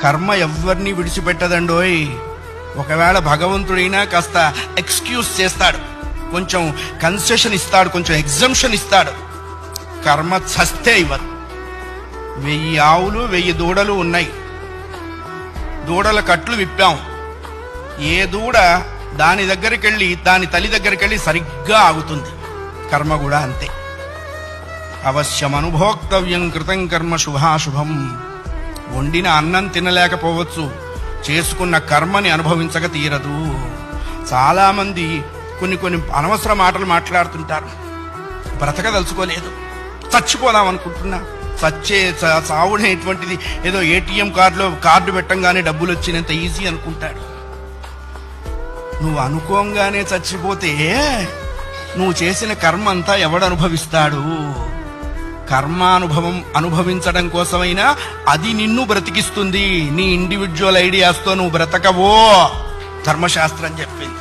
కర్మ ఎవరిని విడిచిపెట్టదండోయ్. ఒకవేళ భగవంతుడైనా కాస్త ఎక్స్క్యూజ్ చేస్తాడు, కొంచెం కన్సెషన్ ఇస్తాడు, కొంచెం ఎగ్జంప్షన్ ఇస్తాడు. కర్మ చస్తే ఇవ్వదు. 1000 ఆవులు 1000 దూడలు ఉన్నాయి. దూడల కట్లు విప్పాం. ఏ దూడ దాని దగ్గరికి వెళ్ళి దాని తల్లి దగ్గరికి వెళ్ళి సరిగ్గా ఆగుతుంది. కర్మ కూడా అంతే. అవశ్యం అనుభోక్తవ్యం కృతం కర్మ శుభాశుభం. వండిన అన్నం తినలేకపోవచ్చు, చేసుకున్న కర్మని అనుభవించక తీరదు. చాలా మంది కొన్ని అనవసర మాటలు మాట్లాడుతుంటారు. బ్రతకదలుచుకోలేదు, చచ్చిపోదాం అనుకుంటున్నా. చావునేటువంటిది ఏదో ఏటీఎం కార్డు పెట్టంగానే డబ్బులు వచ్చినంత ఈజీ అనుకుంటాడు. నువ్వు అనుకోంగానే చచ్చిపోతే నువ్వు చేసిన కర్మ అంతా ఎవడు అనుభవిస్తాడు? కర్మానుభవం అనుభవించడం కోసమైనా అది నిన్ను బ్రతికిస్తుంది. నీ ఇండివిడ్యువల్ ఐడియాస్తో నువ్వు బ్రతకవో ధర్మశాస్త్రం చెప్పింది.